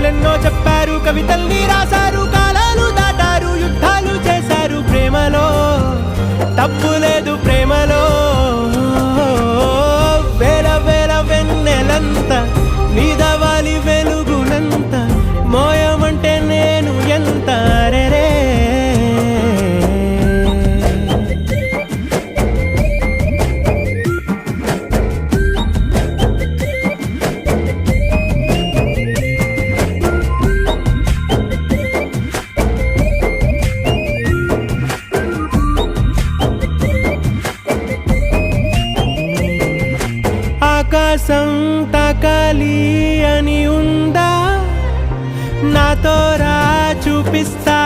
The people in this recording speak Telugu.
కథలెన్నో చెప్పారు, కవితల్ని రాశారు, కాలాలు దాటారు, యుద్ధాలు చేశారు. ప్రేమలో తప్పు లేదు, ప్రేమలో వేల వేల వెన్నెలంత నీదవాలి వెలుగునంత, మోయమంటే నేను ఎంత రే. ఆకాశం తాకాలి అని ఉందా, నాతో రా చూపిస్తా